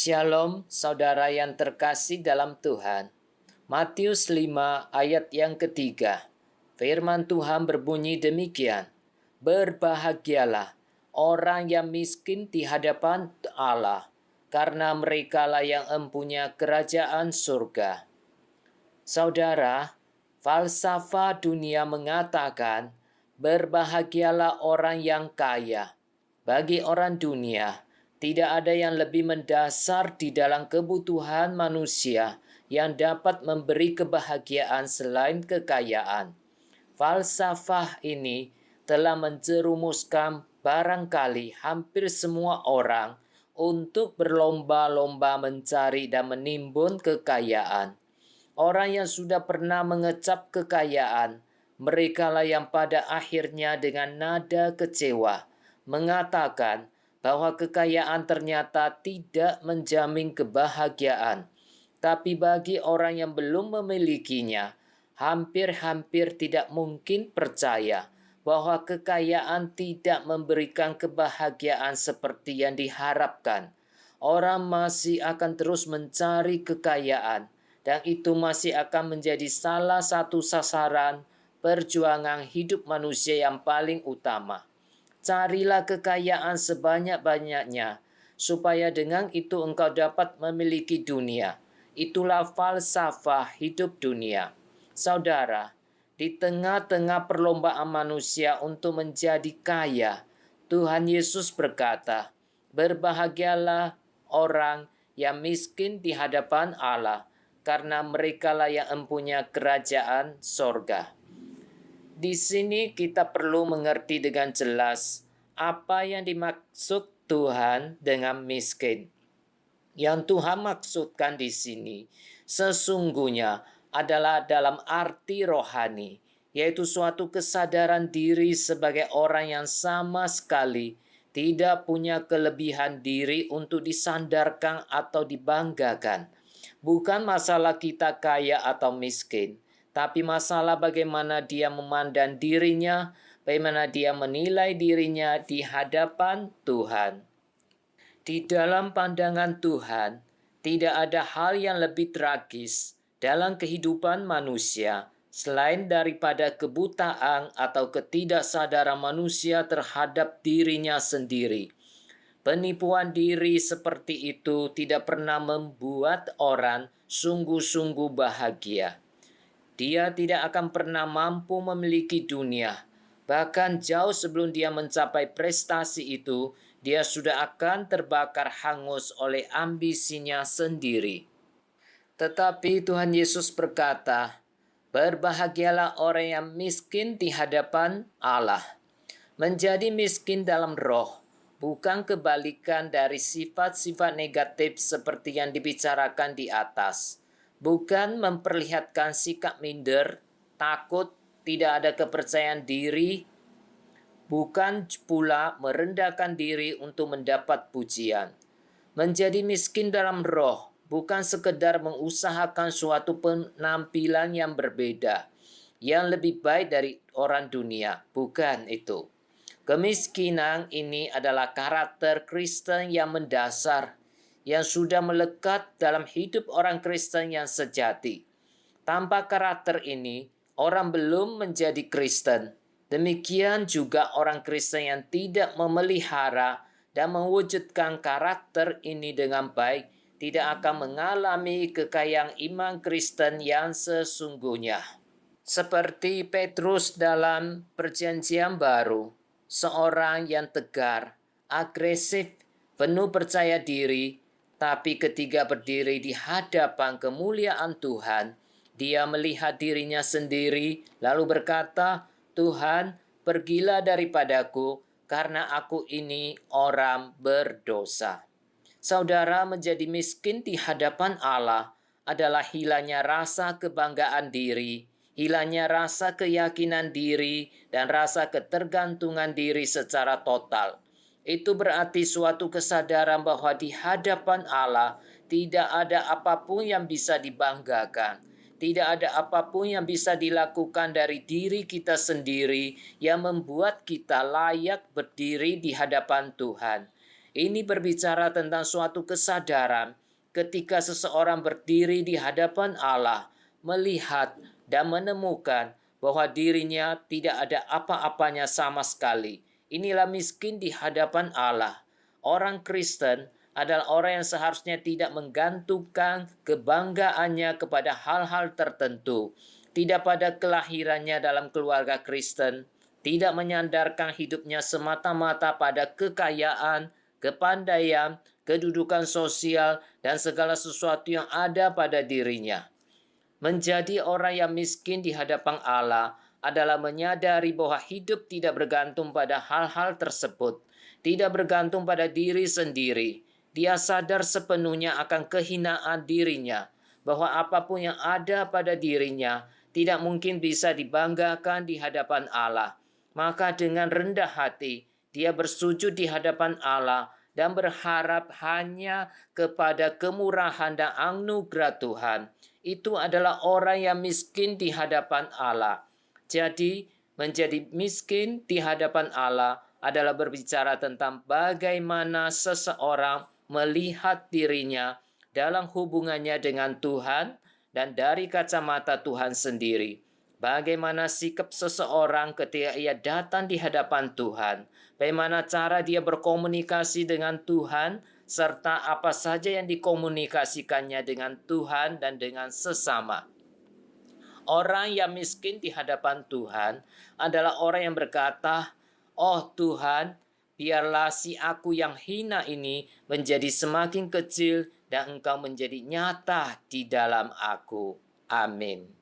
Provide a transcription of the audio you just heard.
Shalom, saudara yang terkasih dalam Tuhan. Matius 5 ayat yang ketiga. Firman Tuhan berbunyi demikian. Berbahagialah orang yang miskin di hadapan Allah, karena merekalah yang empunya kerajaan surga. Saudara, falsafah dunia mengatakan, berbahagialah orang yang kaya. Bagi orang dunia, tidak ada yang lebih mendasar di dalam kebutuhan manusia yang dapat memberi kebahagiaan selain kekayaan. Falsafah ini telah menjerumuskan barangkali hampir semua orang untuk berlomba-lomba mencari dan menimbun kekayaan. Orang yang sudah pernah mengecap kekayaan, merekalah yang pada akhirnya dengan nada kecewa mengatakan bahwa kekayaan ternyata tidak menjamin kebahagiaan. Tapi bagi orang yang belum memilikinya, hampir-hampir tidak mungkin percaya bahwa kekayaan tidak memberikan kebahagiaan seperti yang diharapkan. Orang masih akan terus mencari kekayaan, dan itu masih akan menjadi salah satu sasaran perjuangan hidup manusia yang paling utama. Carilah kekayaan sebanyak-banyaknya, supaya dengan itu engkau dapat memiliki dunia. Itulah falsafah hidup dunia. Saudara, di tengah-tengah perlombaan manusia untuk menjadi kaya, Tuhan Yesus berkata, berbahagialah orang yang miskin di hadapan Allah, karena merekalah yang empunya kerajaan sorga. Di sini kita perlu mengerti dengan jelas apa yang dimaksud Tuhan dengan miskin. Yang Tuhan maksudkan di sini sesungguhnya adalah dalam arti rohani, yaitu suatu kesadaran diri sebagai orang yang sama sekali tidak punya kelebihan diri untuk disandarkan atau dibanggakan. Bukan masalah kita kaya atau miskin, tapi masalah bagaimana dia memandang dirinya, bagaimana dia menilai dirinya di hadapan Tuhan. Di dalam pandangan Tuhan, tidak ada hal yang lebih tragis dalam kehidupan manusia selain daripada kebutaan atau ketidaksadaran manusia terhadap dirinya sendiri. Penipuan diri seperti itu tidak pernah membuat orang sungguh-sungguh bahagia. Dia tidak akan pernah mampu memiliki dunia. Bahkan jauh sebelum dia mencapai prestasi itu, dia sudah akan terbakar hangus oleh ambisinya sendiri. Tetapi Tuhan Yesus berkata, berbahagialah orang yang miskin di hadapan Allah. Menjadi miskin dalam roh bukan kebalikan dari sifat-sifat negatif seperti yang dibicarakan di atas. Bukan memperlihatkan sikap minder, takut, tidak ada kepercayaan diri, bukan pula merendahkan diri untuk mendapat pujian. Menjadi miskin dalam roh bukan sekedar mengusahakan suatu penampilan yang berbeda, yang lebih baik dari orang dunia. Bukan itu. Kemiskinan ini adalah karakter Kristen yang mendasar, yang sudah melekat dalam hidup orang Kristen yang sejati. Tanpa karakter ini, orang belum menjadi Kristen. Demikian juga orang Kristen yang tidak memelihara dan mewujudkan karakter ini dengan baik, tidak akan mengalami kekayaan iman Kristen yang sesungguhnya. Seperti Petrus dalam Perjanjian Baru, seorang yang tegar, agresif, penuh percaya diri, tapi ketika berdiri di hadapan kemuliaan Tuhan, dia melihat dirinya sendiri lalu berkata, Tuhan, pergilah daripadaku karena aku ini orang berdosa. Saudara, menjadi miskin di hadapan Allah adalah hilangnya rasa kebanggaan diri, hilangnya rasa keyakinan diri, dan rasa ketergantungan diri secara total. Itu berarti suatu kesadaran bahwa di hadapan Allah tidak ada apapun yang bisa dibanggakan. Tidak ada apapun yang bisa dilakukan dari diri kita sendiri yang membuat kita layak berdiri di hadapan Tuhan. Ini berbicara tentang suatu kesadaran ketika seseorang berdiri di hadapan Allah, melihat dan menemukan bahwa dirinya tidak ada apa-apanya sama sekali. Inilah miskin di hadapan Allah. Orang Kristen adalah orang yang seharusnya tidak menggantungkan kebanggaannya kepada hal-hal tertentu, tidak pada kelahirannya dalam keluarga Kristen, tidak menyandarkan hidupnya semata-mata pada kekayaan, kepandaian, kedudukan sosial, dan segala sesuatu yang ada pada dirinya. Menjadi orang yang miskin di hadapan Allah adalah menyadari bahwa hidup tidak bergantung pada hal-hal tersebut, tidak bergantung pada diri sendiri. Dia sadar sepenuhnya akan kehinaan dirinya, bahwa apapun yang ada pada dirinya tidak mungkin bisa dibanggakan di hadapan Allah. Maka dengan rendah hati, dia bersujud di hadapan Allah dan berharap hanya kepada kemurahan dan anugerah Tuhan. Itu adalah orang yang miskin di hadapan Allah. Jadi, menjadi miskin di hadapan Allah adalah berbicara tentang bagaimana seseorang melihat dirinya dalam hubungannya dengan Tuhan dan dari kacamata Tuhan sendiri. Bagaimana sikap seseorang ketika ia datang di hadapan Tuhan, bagaimana cara dia berkomunikasi dengan Tuhan, serta apa saja yang dikomunikasikannya dengan Tuhan dan dengan sesama. Orang yang miskin di hadapan Tuhan adalah orang yang berkata, "Oh Tuhan, biarlah si aku yang hina ini menjadi semakin kecil dan Engkau menjadi nyata di dalam aku." Amin.